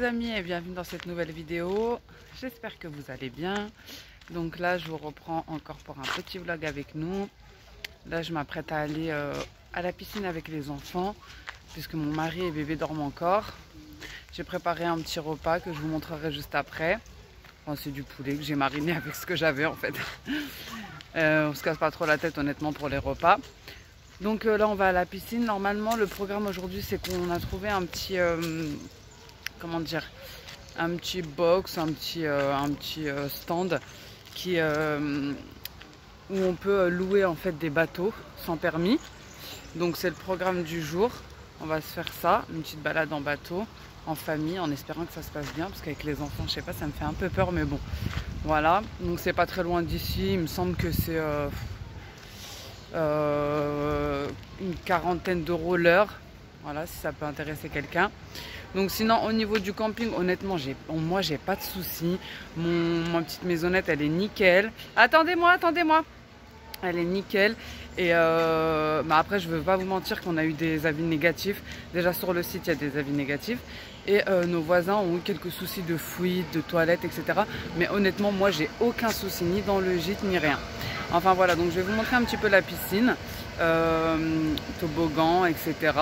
les amis et bienvenue dans cette nouvelle vidéo. J'espère que vous allez bien. Donc là je vous reprends encore pour un petit vlog avec nous. Là je m'apprête à aller à la piscine avec les enfants puisque mon mari et bébé dorment encore. J'ai préparé un petit repas que je vous montrerai juste après. Bon, c'est du poulet que j'ai mariné avec ce que j'avais en fait. On se casse pas trop la tête honnêtement pour les repas. Donc là on va à la piscine. Normalement le programme aujourd'hui c'est qu'on a trouvé un petit comment dire, un petit box, un petit stand qui où on peut louer en fait des bateaux sans permis. Donc c'est le programme du jour. On va se faire ça, une petite balade en bateau en famille, en espérant que ça se passe bien parce qu'avec les enfants je sais pas, ça me fait un peu peur, mais bon voilà. Donc c'est pas très loin d'ici, il me semble que c'est une quarantaine d'euros l'heure, voilà, si ça peut intéresser quelqu'un. Donc sinon au niveau du camping, honnêtement moi j'ai pas de soucis. Ma petite maisonnette elle est nickel. Attendez-moi, elle est nickel. Et après je veux pas vous mentir qu'on a eu des avis négatifs. Déjà sur le site il y a des avis négatifs. Et nos voisins ont eu quelques soucis de fuite, de toilettes, etc. Mais honnêtement moi j'ai aucun souci ni dans le gîte ni rien. Enfin voilà, donc je vais vous montrer un petit peu la piscine, toboggan, etc.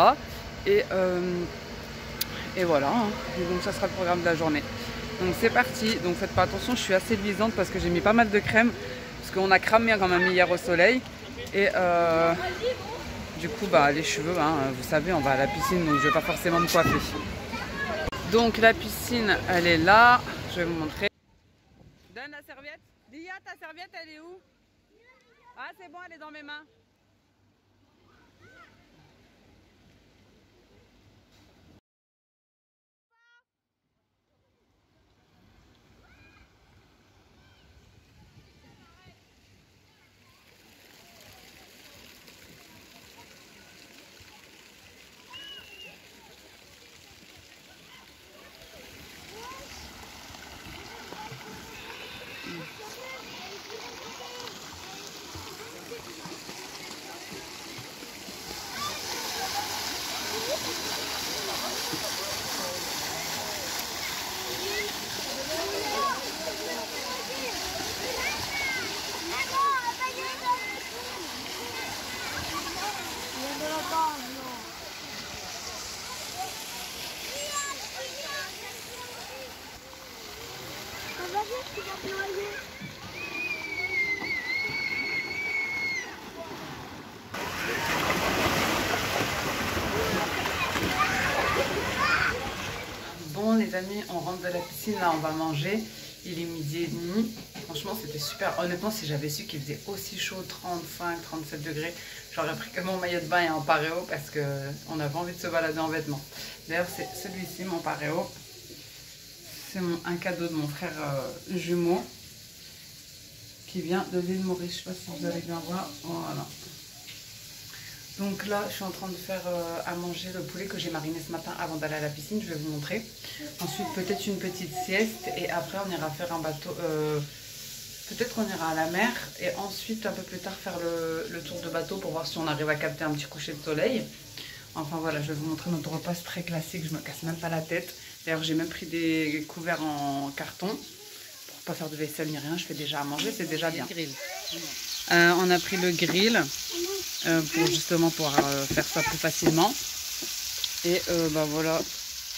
Et voilà, hein. Et donc ça sera le programme de la journée. Donc c'est parti, donc faites pas attention, je suis assez luisante parce que j'ai mis pas mal de crème. Parce qu'on a cramé quand même hier au soleil. Et du coup bah les cheveux, hein, vous savez on va à la piscine donc je vais pas forcément me coiffer. Donc la piscine elle est là, je vais vous montrer. Donne la serviette. Lia, ta serviette elle est où? Ah c'est bon, elle est dans mes mains. Bon les amis, on rentre de la piscine, là on va manger. Il est 12h30. Franchement c'était super. Honnêtement si j'avais su qu'il faisait aussi chaud, 35-37 degrés, j'aurais pris que mon maillot de bain et un paréo parce qu'on avait envie de se balader en vêtements. D'ailleurs c'est celui-ci mon paréo. C'est un cadeau de mon frère jumeau qui vient de l'île Maurice. Je ne sais pas si vous allez bien voir. Voilà. Donc là, je suis en train de faire à manger le poulet que j'ai mariné ce matin avant d'aller à la piscine. Je vais vous montrer. Ensuite, peut-être une petite sieste. Et après, on ira faire un bateau. Peut-être qu'on ira à la mer. Et ensuite, un peu plus tard, faire le tour de bateau pour voir si on arrive à capter un petit coucher de soleil. Enfin voilà, je vais vous montrer notre repas très classique. Je me casse même pas la tête. D'ailleurs, j'ai même pris des couverts en carton. Pour pas faire de vaisselle ni rien. Je fais déjà à manger, c'est déjà bien. On a pris le grill. Pour justement pouvoir faire ça plus facilement. Et bah voilà,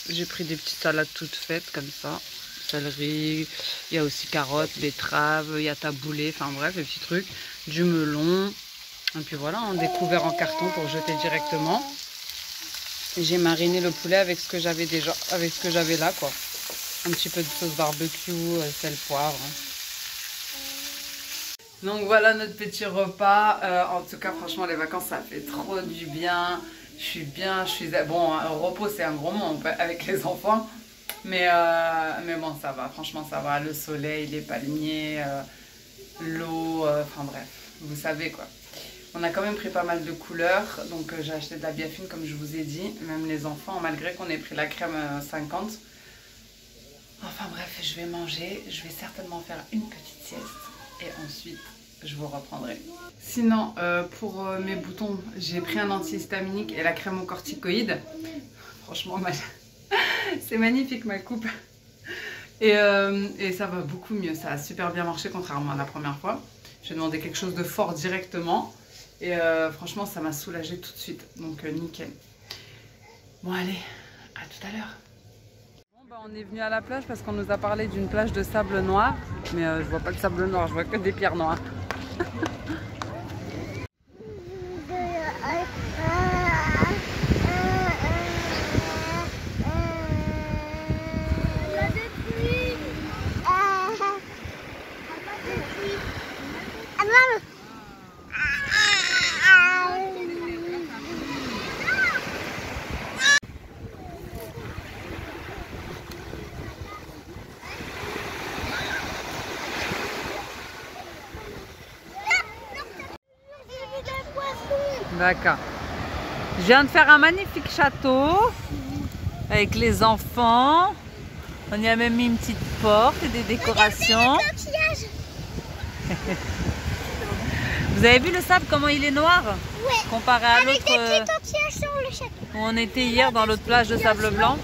j'ai pris des petites salades toutes faites comme ça, céleri, il y a aussi carottes, betteraves, il y a taboulé, enfin bref, des petits trucs, du melon, et puis voilà, on découvert en carton pour jeter directement. J'ai mariné le poulet avec ce que j'avais déjà, avec ce que j'avais là quoi, un petit peu de sauce barbecue, sel, poivre. Donc voilà notre petit repas. En tout cas franchement les vacances ça fait trop du bien. Je suis bien, bon, repos c'est un gros mot avec les enfants. Mais bon ça va, franchement ça va. Le soleil, les palmiers, l'eau, enfin bref, vous savez quoi. On a quand même pris pas mal de couleurs. Donc j'ai acheté de la biafine comme je vous ai dit. Même les enfants, malgré qu'on ait pris la crème 50. Enfin bref, je vais manger. Je vais certainement faire une petite sieste. Et ensuite, je vous reprendrai. Sinon, pour mes boutons, j'ai pris un antihistaminique et la crème aux corticoïdes. Franchement, C'est magnifique ma coupe. Et ça va beaucoup mieux, ça a super bien marché contrairement à la première fois. J'ai demandé quelque chose de fort directement et franchement ça m'a soulagée tout de suite, donc nickel. Bon allez, à tout à l'heure. Bon, bah, on est venu à la plage parce qu'on nous a parlé d'une plage de sable noir, mais je vois pas de sable noir, je vois que des pierres noires. D'accord. Je viens de faire un magnifique château avec les enfants. On y a même mis une petite porte et des décorations. Vous avez vu le sable, comment il est noir? Ouais. Comparé à l'autre où on était hier dans l'autre plage de sable blanc.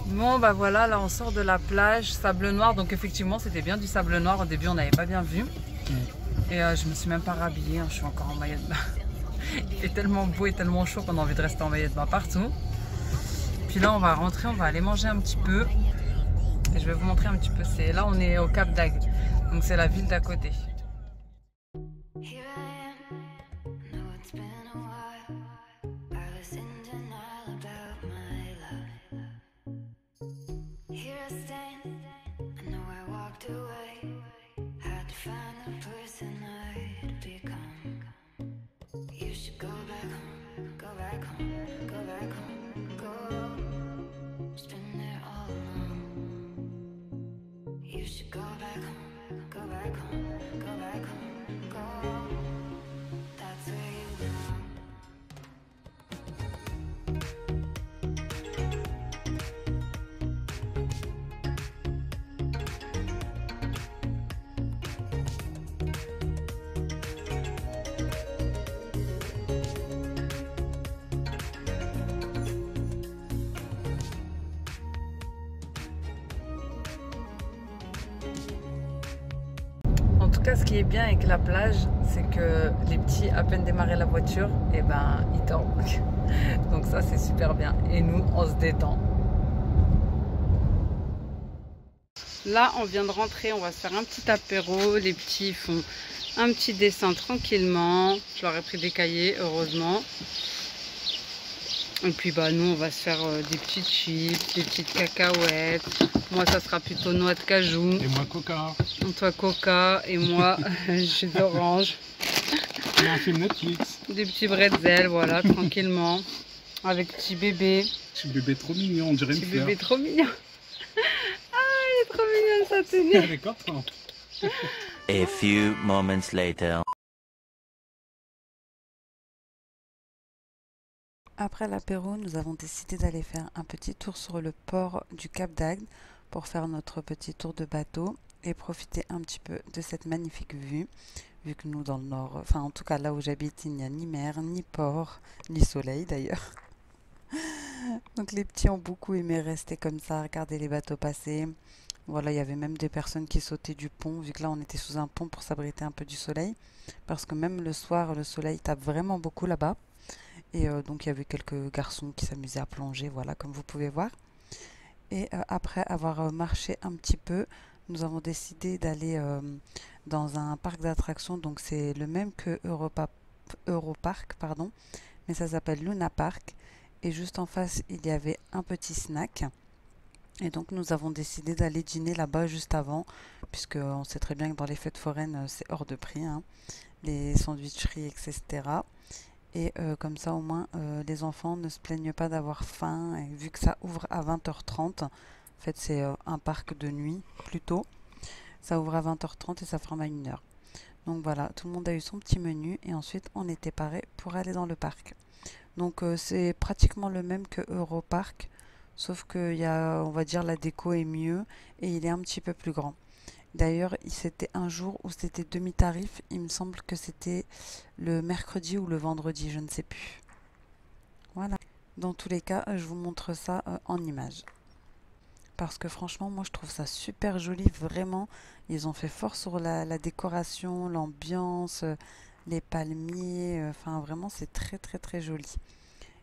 Bon bah voilà, là on sort de la plage, sable noir, donc effectivement c'était bien du sable noir, au début on n'avait pas bien vu. Et je me suis même pas rhabillée, hein, je suis encore en maillot de bain. Il fait tellement beau et tellement chaud qu'on a envie de rester en maillot de bain partout. Puis là on va rentrer, on va aller manger un petit peu. Et je vais vous montrer un petit peu, là on est au Cap d'Agde, donc c'est la ville d'à côté. On cas, ce qui est bien avec la plage, c'est que les petits, à peine démarrer la voiture, et ben ils dorment. Donc ça, c'est super bien. Et nous, on se détend. Là, on vient de rentrer, on va se faire un petit apéro. Les petits font un petit dessin tranquillement. Je leur ai pris des cahiers, heureusement. Et puis bah nous on va se faire des petites chips, des petites cacahuètes. Moi ça sera plutôt noix de cajou. Et moi coca. Toi coca et moi jus d'orange. Et un film Netflix. Des petits bretzels, voilà, tranquillement. Avec petit bébé. Petit bébé trop mignon, on dirait une fleur. Petit bébé trop mignon. Ah il est trop mignon sa tenue. Elle est contente. A few moments later. Après l'apéro, nous avons décidé d'aller faire un petit tour sur le port du Cap d'Agde pour faire notre petit tour de bateau et profiter un petit peu de cette magnifique vue. Vu que nous dans le nord, enfin en tout cas là où j'habite, il n'y a ni mer, ni port, ni soleil d'ailleurs. Donc les petits ont beaucoup aimé rester comme ça, regarder les bateaux passer. Voilà, il y avait même des personnes qui sautaient du pont, vu que là on était sous un pont pour s'abriter un peu du soleil. Parce que même le soir, le soleil tape vraiment beaucoup là-bas. Et donc il y avait quelques garçons qui s'amusaient à plonger, voilà, comme vous pouvez voir. Et après avoir marché un petit peu, nous avons décidé d'aller dans un parc d'attractions. Donc c'est le même que Europark, pardon, mais ça s'appelle Luna Park. Et juste en face, il y avait un petit snack. Et donc nous avons décidé d'aller dîner là-bas juste avant, puisque on sait très bien que dans les fêtes foraines, c'est hors de prix, hein, les sandwicheries, etc. Et comme ça au moins les enfants ne se plaignent pas d'avoir faim, et vu que ça ouvre à 20h30, en fait c'est un parc de nuit plutôt, ça ouvre à 20h30 et ça ferme à 1h. Donc voilà, tout le monde a eu son petit menu et ensuite on était paré pour aller dans le parc. Donc c'est pratiquement le même que Europark, sauf que y a, on va dire, la déco est mieux et il est un petit peu plus grand. D'ailleurs, c'était un jour où c'était demi-tarif. Il me semble que c'était le mercredi ou le vendredi, je ne sais plus. Voilà. Dans tous les cas, je vous montre ça en image. Parce que franchement, moi je trouve ça super joli, vraiment. Ils ont fait fort sur la décoration, l'ambiance, les palmiers. Enfin, vraiment, c'est très très très joli.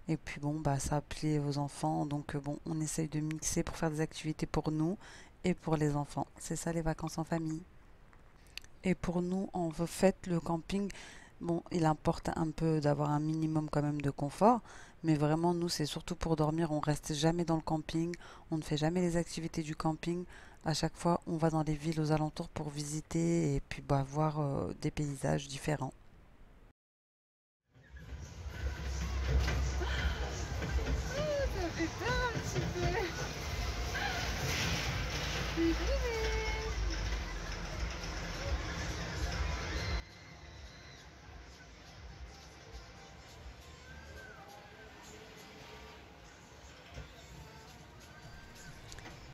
Et puis bon, bah ça a plu aux enfants. Donc bon, on essaye de mixer pour faire des activités pour nous et pour les enfants. C'est ça les vacances en famille. Et pour nous, en fait, le camping, bon, il importe un peu d'avoir un minimum quand même de confort. Mais vraiment, nous, c'est surtout pour dormir. On reste jamais dans le camping. On ne fait jamais les activités du camping. À chaque fois, on va dans les villes aux alentours pour visiter et puis bah, voir des paysages différents.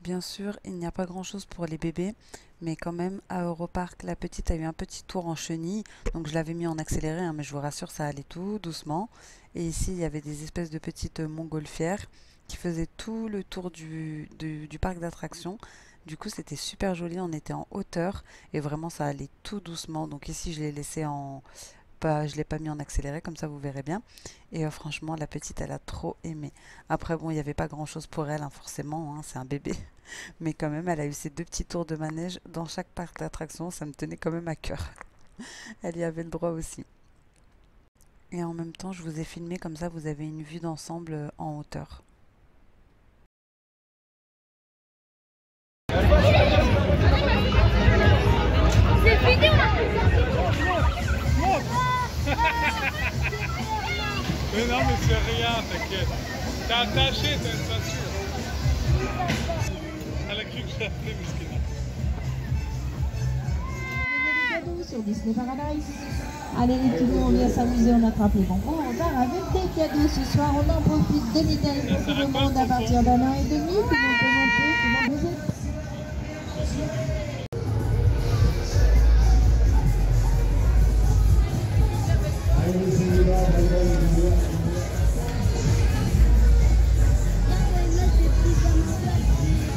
Bien sûr, il n'y a pas grand chose pour les bébés, mais quand même à Europark, la petite a eu un petit tour en chenille, donc je l'avais mis en accéléré, hein, mais je vous rassure, ça allait tout doucement. Et ici, il y avait des espèces de petites montgolfières qui faisaient tout le tour du parc d'attractions. Du coup, c'était super joli, on était en hauteur et vraiment, ça allait tout doucement. Donc ici, je l'ai laissé en... je l'ai pas mis en accéléré, comme ça vous verrez bien. Et franchement, la petite, elle a trop aimé. Après, bon, il n'y avait pas grand chose pour elle, hein, forcément, hein, c'est un bébé. Mais quand même, elle a eu ses 2 petits tours de manège dans chaque parc d'attractions. Ça me tenait quand même à cœur. Elle y avait le droit aussi. Et en même temps, je vous ai filmé, comme ça vous avez une vue d'ensemble en hauteur. C'est fini. Mais non, mais c'est rien, t'inquiète. T'es attaché, t'as une ceinture. Elle a cru que je l'avais, Miskina. Sur Disney Paradise. Allez tout le monde, on vient s'amuser, on attrape les bonbons, on part avec des cadeaux ce soir, on en profite de l'Italie pour tout le monde à partir d'1 an et demi, tout le monde peut monter, tout le monde baiser.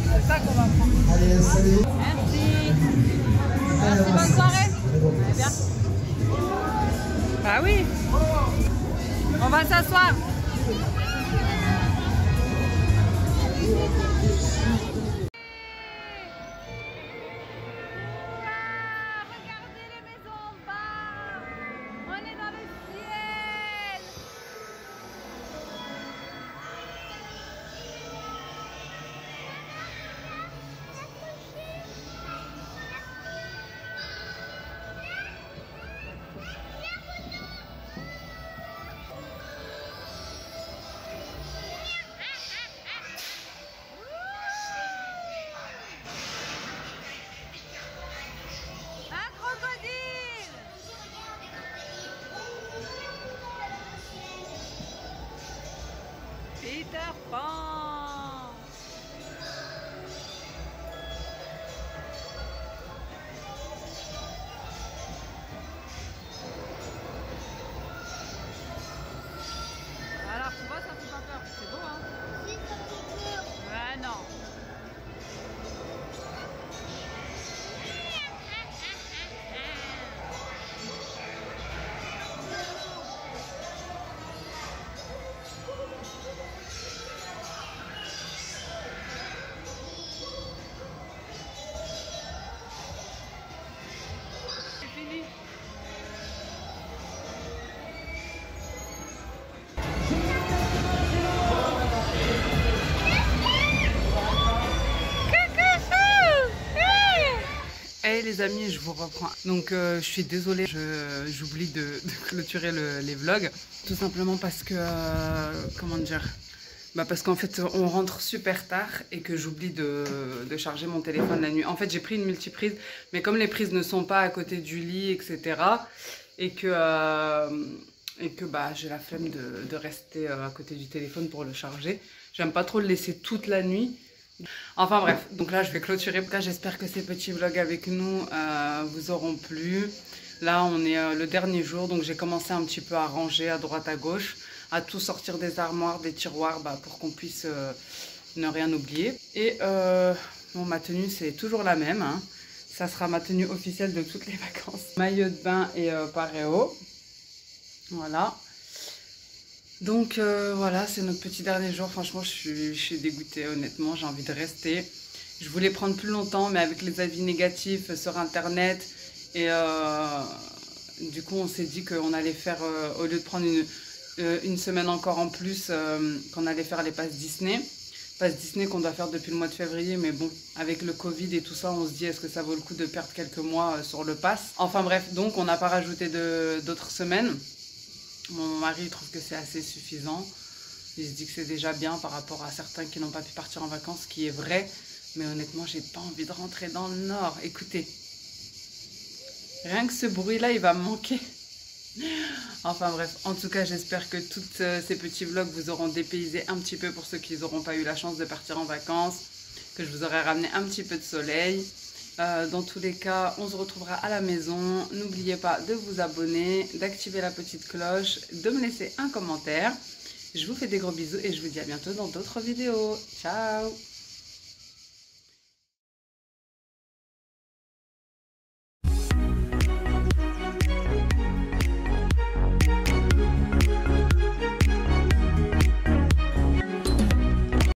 C'est ça qu'on va prendre. Allez, salut. Merci. Merci, bonne soirée. va s'asseoir. Peter Pan. Alors tu vois, ça fait pas peur, c'est beau hein? Si, ça fait peur. Ouais, non. Hey les amis, je vous reprends. Donc je suis désolée, j'oublie de clôturer les vlogs. Tout simplement parce que, comment dire, parce qu'en fait on rentre super tard et que j'oublie de charger mon téléphone la nuit. En fait j'ai pris une multiprise, mais comme les prises ne sont pas à côté du lit, etc. Et que j'ai la flemme de rester à côté du téléphone pour le charger. J'aime pas trop le laisser toute la nuit. Enfin bref, donc là je vais clôturer. J'espère que ces petits vlogs avec nous vous auront plu. Là on est le dernier jour, donc j'ai commencé un petit peu à ranger à droite à gauche, à tout sortir des armoires, des tiroirs, pour qu'on puisse ne rien oublier. Et bon, ma tenue c'est toujours la même, hein. Ça sera ma tenue officielle de toutes les vacances. Maillot de bain et paréo. Voilà. Donc voilà, c'est notre petit dernier jour. Franchement, je suis dégoûtée, honnêtement. J'ai envie de rester. Je voulais prendre plus longtemps, mais avec les avis négatifs sur Internet. Et du coup, on s'est dit qu'on allait faire, au lieu de prendre une semaine encore en plus, qu'on allait faire les passes Disney. Passes Disney qu'on doit faire depuis le mois de février. Mais bon, avec le Covid et tout ça, on se dit, est-ce que ça vaut le coup de perdre quelques mois sur le pass? Enfin bref, donc on n'a pas rajouté d'autres semaines. Mon mari trouve que c'est assez suffisant. Il se dit que c'est déjà bien par rapport à certains qui n'ont pas pu partir en vacances, ce qui est vrai. Mais honnêtement, j'ai pas envie de rentrer dans le nord. Écoutez, rien que ce bruit-là, il va me manquer. Enfin bref, en tout cas, j'espère que tous ces petits vlogs vous auront dépaysé un petit peu pour ceux qui n'auront pas eu la chance de partir en vacances, que je vous aurai ramené un petit peu de soleil. Dans tous les cas, on se retrouvera à la maison. N'oubliez pas de vous abonner, d'activer la petite cloche, de me laisser un commentaire. Je vous fais des gros bisous et je vous dis à bientôt dans d'autres vidéos. Ciao!